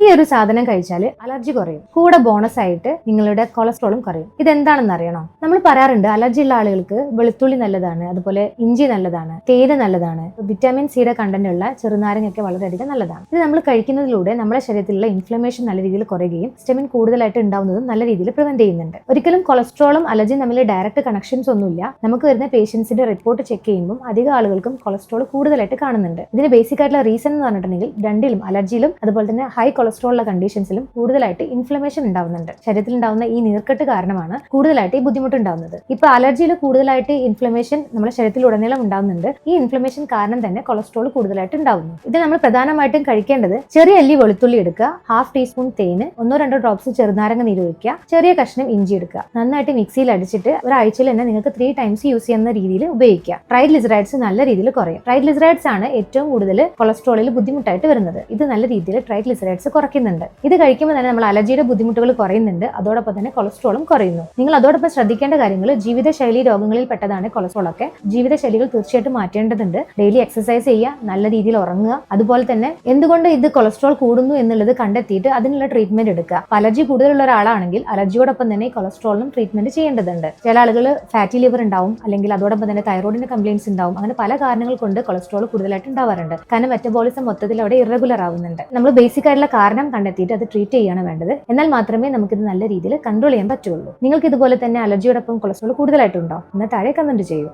ഈ ഒരു സാധനം കഴിച്ചാൽ അലർജി കുറയും. കൂടെ ബോണസ് ആയിട്ട് നിങ്ങളുടെ കൊളസ്ട്രോളും കുറയും. ഇതെന്താണെന്ന് അറിയണോ? നമ്മൾ പറയാറുണ്ട് അലർജി ഉള്ള ആളുകൾക്ക് വെളുത്തുള്ളി നല്ലതാണ്, അതുപോലെ ഇഞ്ചി നല്ലതാണ്, തേന് നല്ലതാണ്, വിറ്റാമിൻ സിയുടെ കണ്ടന്റ് ഉള്ള ചെറുനാരങ്ങയൊക്കെ വളരെയധികം നല്ലതാണ്. ഇത് നമ്മൾ കഴിക്കുന്നതിലൂടെ നമ്മുടെ ശരീരത്തിലുള്ള ഇൻഫ്ലമേഷൻ നല്ല രീതിയിൽ കുറയുകയും ഹിസ്റ്റമിൻ കൂടുതലായിട്ട് ഉണ്ടാവുന്നതും നല്ല രീതിയിൽ പ്രിവെന്റ് ചെയ്യുന്നുണ്ട്. ഒരിക്കലും കൊളസ്ട്രോളും അലർജിയും തമ്മിൽ ഡയറക്റ്റ് കണക്ഷൻസ് ഒന്നുമില്ല. നമുക്ക് വരുന്ന പേഷ്യൻസിന്റെ റിപ്പോർട്ട് ചെക്ക് ചെയ്യുമ്പോൾ അധികം ആളുകൾക്കും കൊളസ്ട്രോൾ കൂടുതലായിട്ട് കാണുന്നുണ്ട്. ഇതിന് ബേസിക് ആയിട്ടുള്ള റീസൺ എന്ന് പറഞ്ഞിട്ടുണ്ടെങ്കിൽ രണ്ടിലും, അലർജിയിലും അതുപോലെ തന്നെ ഹൈ കൊളസ്ട്രോൾ ഉള്ള കണ്ടീഷൻസിലും കൂടുതലായിട്ട് ഇൻഫ്ലമേഷൻ ഉണ്ടാവുന്നുണ്ട്. ശരീരത്തിൽ ഉണ്ടാവുന്ന ഈ നീർക്കെട്ട് കാരണമാണ് കൂടുതലായിട്ട് ഈ ബുദ്ധിമുട്ട് ഉണ്ടാവുന്നത്. ഇപ്പൊ അലർജിയിൽ കൂടുതലായിട്ട് ഇൻഫ്ലമേഷൻ നമ്മുടെ ശരീരത്തിൽ ഉടനീളം ഉണ്ടാവുന്നുണ്ട്. ഈ ഇൻഫ്ലമേഷൻ കാരണം തന്നെ കൊളസ്ട്രോൾ കൂടുതലായിട്ട് ഉണ്ടാവുന്നു. ഇത് നമ്മൾ പ്രധാനമായിട്ടും കഴിക്കേണ്ടത് ചെറിയ അല്ലി വെളുത്തുള്ളി എടുക്കുക, ഹാഫ് ടീസ്പൂൺ തേന്, 1-2 ഡ്രോപ്സ് ചെറുനാരങ്ങ നീര് ഒഴിക്കുക, ചെറിയ കഷ്ണം ഇഞ്ചി എടുക്കുക, നന്നായിട്ട് മിക്സിയിൽ അടിച്ചിട്ട് ഒരാഴ്ചയിൽ തന്നെ നിങ്ങൾക്ക് 3 ടൈംസ് യൂസ് ചെയ്യുന്ന രീതിയിൽ ഉപയോഗിക്കുക. ട്രൈഗ്ലിസറൈഡ്സ് നല്ല രീതിയിൽ കുറയും. ട്രൈഗ്ലിസറൈഡ്സ് ആണ് ഏറ്റവും കൂടുതൽ കൊളസ്ട്രോളിൽ ബുദ്ധിമുട്ടായിട്ട് വരുന്നത്. ഇത് നല്ല രീതിയിൽ ട്രൈഗ്ലിസറൈഡ്സ് കുറയ്ക്കുന്നുണ്ട്. ഇത് കഴിക്കുമ്പോൾ തന്നെ നമ്മൾ അലർജിയുടെ ബുദ്ധിമുട്ടുകൾ കുറയുന്നുണ്ട്, അതോടൊപ്പം തന്നെ കൊളസ്ട്രോളും കുറയുന്നു. നിങ്ങൾ അതോടൊപ്പം ശ്രദ്ധിക്കേണ്ട കാര്യങ്ങൾ, ജീവിതശൈലി രോഗങ്ങളിൽ പെട്ടതാണ് കൊളസ്ട്രോൾ ഒക്കെ. ജീവിതശൈലികൾ തീർച്ചയായിട്ടും മാറ്റേണ്ടതുണ്ട്. ഡെയിലി എക്സസൈസ് ചെയ്യുക, നല്ല രീതിയിൽ ഉറങ്ങുക, അതുപോലെ തന്നെ എന്തുകൊണ്ട് ഇത് കൊളസ്ട്രോൾ കൂടുന്നു എന്നുള്ളത് കണ്ടെത്തിയിട്ട് അതിനുള്ള ട്രീറ്റ്മെന്റ് എടുക്കുക. അലർജി കൂടുതലുള്ള ഒരാളാണെങ്കിൽ അലർജിയോടൊപ്പം തന്നെ കൊളസ്ട്രോളിനും ട്രീറ്റ്മെന്റ് ചെയ്യേണ്ടതുണ്ട്. ചില ആളുകൾ ഫാറ്റി ലിവർ ഉണ്ടാവും, അല്ലെങ്കിൽ അതോടൊപ്പം തന്നെ തൈറോയിഡിന്റെ കംപ്ലയിൻസ് ഉണ്ടാവും. അങ്ങനെ പല കാരണങ്ങൾ കൊണ്ട് കൊളസ്ട്രോൾ കൂടുതലായിട്ട് ഉണ്ടാവാറുണ്ട്. കാരണം മെറ്റബോളിസം മൊത്തത്തിൽ അവിടെ ഇറഗുലർ ആവുന്നുണ്ട്. നമ്മൾ ബേസിക് ആയിട്ടുള്ള കാരണം കണ്ടെത്തിയിട്ട് അത് ട്രീറ്റ് ചെയ്യാണ് വേണ്ടത്. എന്നാൽ മാത്രമേ നമുക്കിത് നല്ല രീതിയിൽ കൺട്രോൾ ചെയ്യാൻ പറ്റുള്ളൂ. നിങ്ങൾക്ക് ഇതുപോലെ തന്നെ അലർജിയോടൊപ്പം കൊളസ്ട്രോൾ കൂടുതലായിട്ടുണ്ടോ? എന്നാൽ താഴെ കമന്റ് ചെയ്യൂ.